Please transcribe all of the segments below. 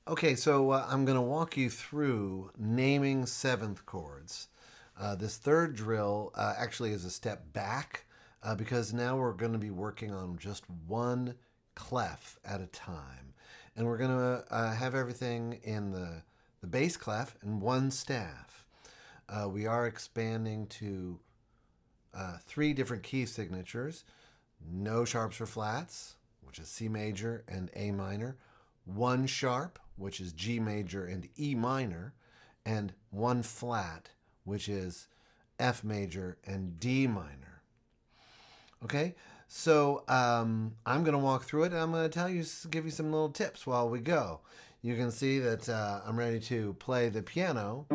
Okay, so I'm going to walk you through naming seventh chords. This third drill actually is a step back because now we're going to be working on just one clef at a time. And we're going to have everything in the bass clef and one staff. We are expanding to three different key signatures: no sharps or flats, which is C major and A minor, one sharp, which is G major and E minor, and one flat, which is F major and D minor. Okay, so I'm going to walk through it and I'm going to give you some little tips while we go. You can see that I'm ready to play the piano,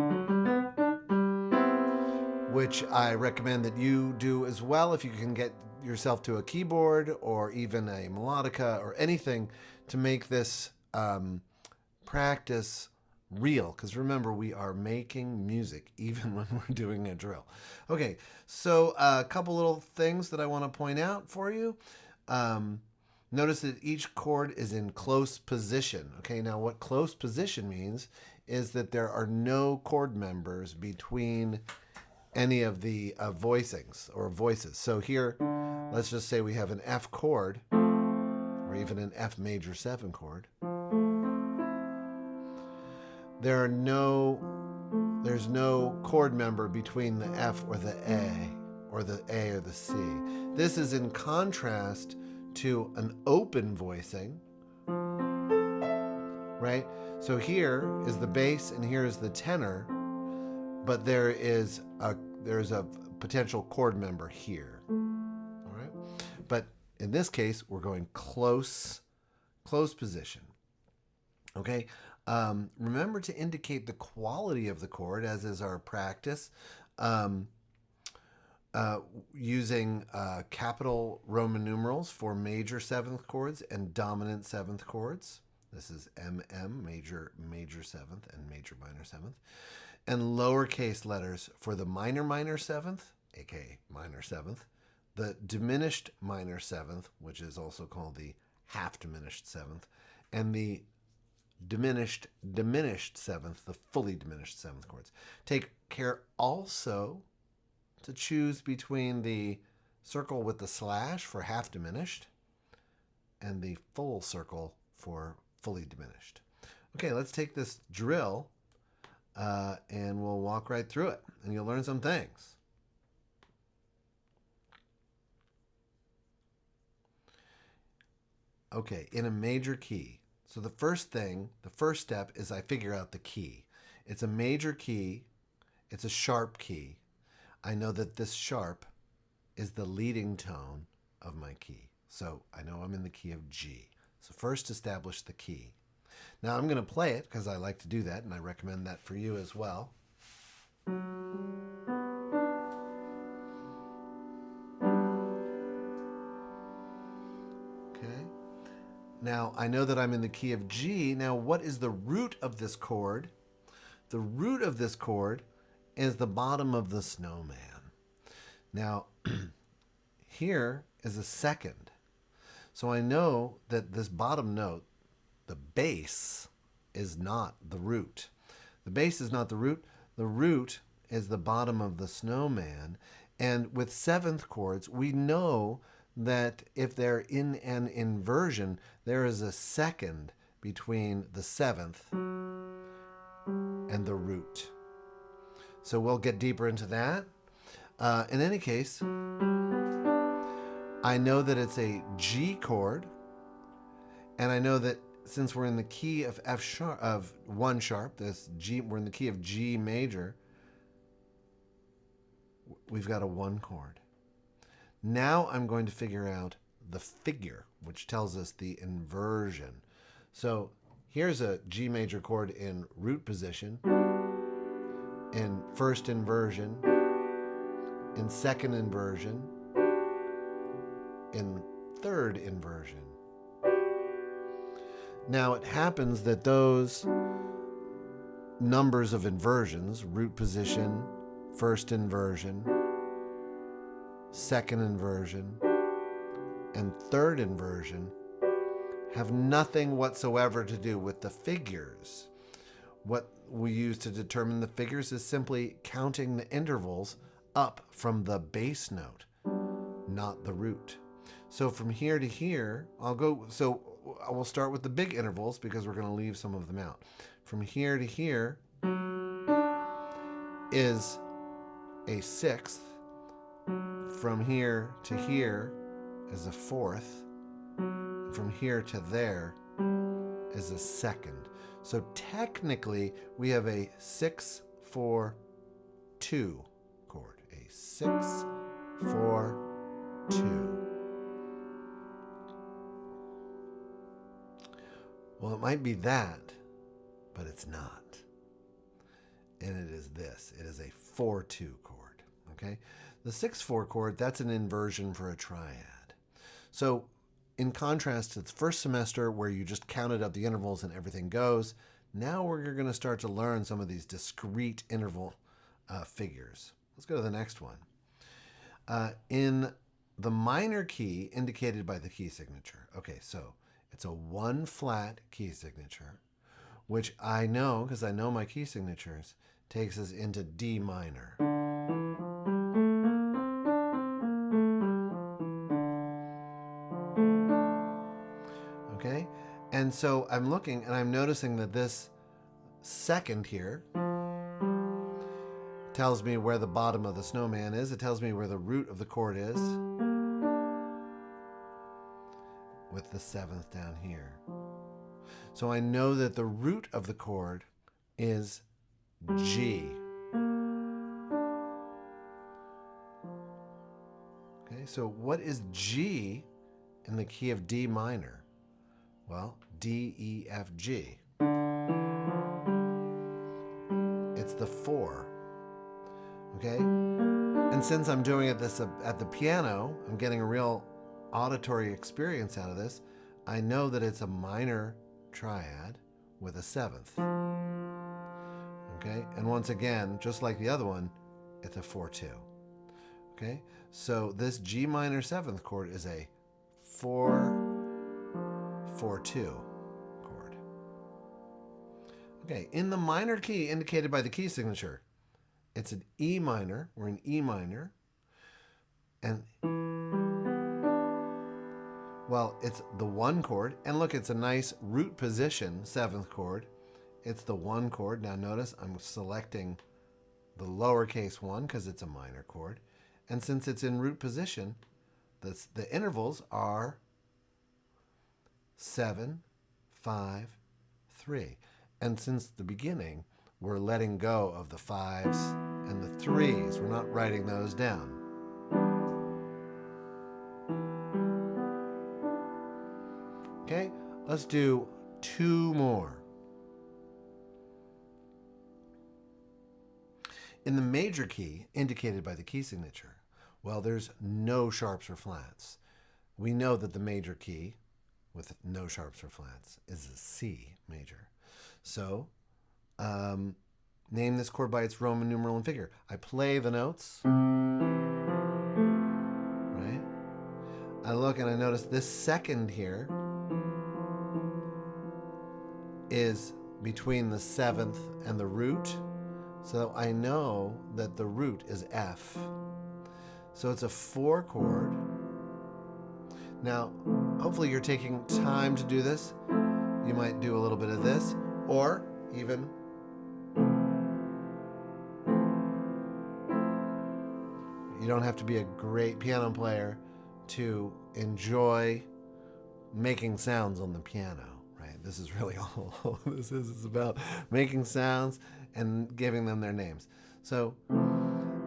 which I recommend that you do as well if you can get yourself to a keyboard or even a melodica or anything to make this practice real. Because remember, we are making music even when we're doing a drill. Okay, so a couple little things that I want to point out for you. Notice that each chord is in close position. Okay, now what close position means is that there are no chord members between any of the voicings or voices. So here, let's just say we have an F chord or even an F major 7 chord. There's no chord member between the F or the A or the A or the C. This is in contrast to an open voicing, right? So here is the bass and here is the tenor, but there's a potential chord member here. All right, but in this case we're going close position. Okay, remember to indicate the quality of the chord, as is our practice, using capital Roman numerals for major seventh chords and dominant seventh chords. This is MM, major 7th, and major minor 7th. And lowercase letters for the minor 7th, aka minor 7th, the diminished minor 7th, which is also called the half diminished 7th, and the diminished 7th, the fully diminished 7th chords. Take care also to choose between the circle with the slash for half diminished and the full circle for fully diminished. Okay, let's take this drill and we'll walk right through it and you'll learn some things. Okay, in a major key. So the first step is I figure out the key. It's a major key. It's a sharp key. I know that this sharp is the leading tone of my key. So I know I'm in the key of G. So first establish the key. Now I'm going to play it because I like to do that, and I recommend that for you as well. Okay. Now I know that I'm in the key of G. Now what is the root of this chord? The root of this chord is the bottom of the snowman. Now here is a second. So I know that this bottom note, the bass, is not the root. The bass is not the root. The root is the bottom of the snowman. And with seventh chords, we know that if they're in an inversion, there is a second between the seventh and the root. So we'll get deeper into that. In any case, I know that it's a G chord, and I know that since we're in the key of F sharp, of 1 sharp, this G, we're in the key of G major, we've got a 1 chord. Now I'm going to figure out the figure, which tells us the inversion. So here's a G major chord in root position, in first inversion, in second inversion, in third inversion. Now it happens that those numbers of inversions, root position, first inversion, second inversion, and third inversion, have nothing whatsoever to do with the figures. What we use to determine the figures is simply counting the intervals up from the bass note, not the root. So from here to here, I will start with the big intervals because we're going to leave some of them out. From here to here is a sixth. From here to here is a fourth. From here to there is a second. So technically, we have a 6-4-2 chord. A 6-4-2. Well, it might be that, but it's not. And it is this. It is a 4-2 chord. Okay? The 6-4 chord, that's an inversion for a triad. So in contrast to the first semester where you just counted up the intervals and everything goes, now we're going to start to learn some of these discrete interval figures. Let's go to the next one. In the minor key indicated by the key signature. Okay, so it's a 1-flat key signature, which I know, because I know my key signatures, takes us into D minor. Okay? And so I'm looking and I'm noticing that this second here tells me where the bottom of the snowman is. It tells me where the root of the chord is, with the 7th down here. So I know that the root of the chord is G. Okay, so what is G in the key of D minor? Well, D, E, F, G. It's the 4. Okay? And since I'm doing this at the piano, I'm getting a real auditory experience out of this. I know that it's a minor triad with a 7th. Okay? And once again, just like the other one, it's a 4-2. Okay? So this G minor 7th chord is a 4-4-2 chord. Okay, in the minor key indicated by the key signature, it's an E minor. We're in E minor. And, well, it's the 1 chord. And look, it's a nice root position, 7th chord. It's the 1 chord. Now notice I'm selecting the lowercase 1 because it's a minor chord. And since it's in root position, the intervals are 7, 5, 3. And since the beginning, we're letting go of the 5s and the 3s. We're not writing those down. Okay, let's do 2 more. In the major key, indicated by the key signature, well, there's no sharps or flats. We know that the major key with no sharps or flats is a C major. So, name this chord by its Roman numeral and figure. I play the notes, right? I look and I notice this second here is between the 7th and the root. So I know that the root is F. So it's a 4 chord. Now, hopefully you're taking time to do this. You might do a little bit of this, or even you don't have to be a great piano player to enjoy making sounds on the piano, right? This is really all this is about, making sounds and giving them their names. So,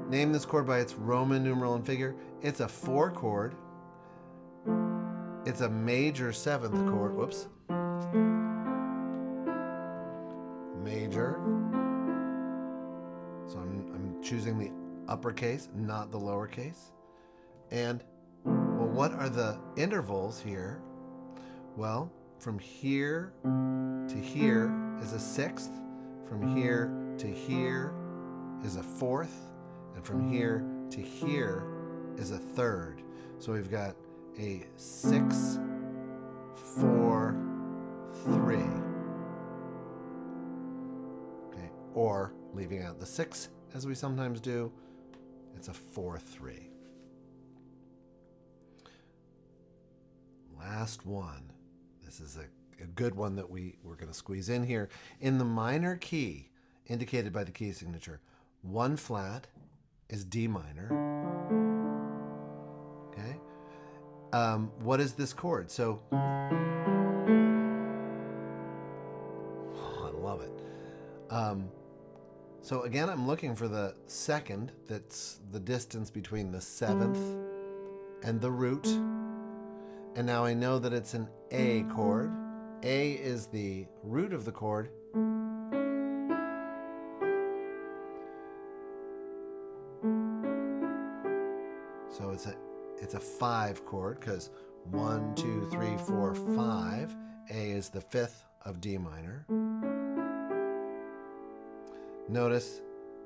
name this chord by its Roman numeral and figure. It's a 4 chord. It's a major 7th chord. Whoops. Major. So I'm choosing the uppercase, not the lowercase. And, well, what are the intervals here? Well, from here to here is a 6th. From here to here is a 4th. And from here to here is a 3rd. So we've got a 6, 4, 3. Okay, or leaving out the 6 as we sometimes do, it's a 4-3. Last one. This is a good one that we're going to squeeze in here. In the minor key, indicated by the key signature, 1 flat is D minor. Okay. What is this chord? So, oh, I love it. So again, I'm looking for the second. That's the distance between the 7th and the root. And now I know that it's an A chord. A is the root of the chord. So it's a 5 chord because 1, 2, 3, 4, 5. A is the 5th of D minor. Notice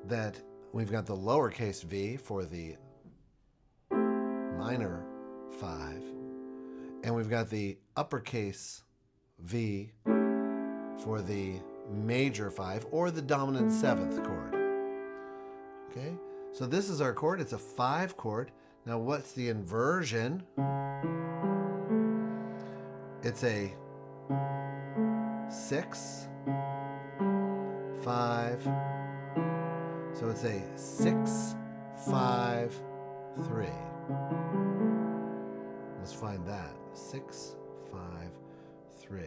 that we've got the lowercase v for the minor 5, and we've got the uppercase V for the major 5 or the dominant 7th chord. Okay, so this is our chord. It's a 5 chord. Now what's the inversion? It's a 6, 5. So it's a 6, 5, 3. Let's find that. 6, 5, 3.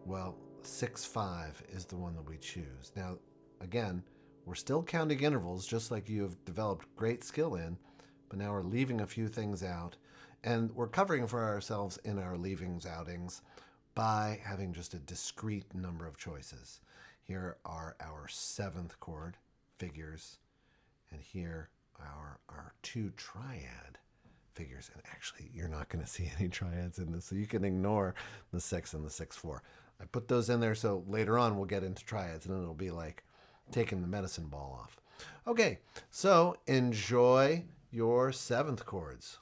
Well, 6, 5 is the one that we choose. Now, again, we're still counting intervals, just like you have developed great skill in, but now we're leaving a few things out, and we're covering for ourselves in our leavings outings by having just a discrete number of choices. Here are our 7th chord figures, and here are our 2 triad figures. And actually, you're not going to see any triads in this, so you can ignore the 6 and the 6-4. I put those in there so later on we'll get into triads, and it'll be like taking the medicine ball off. Okay, so enjoy your 7th chords.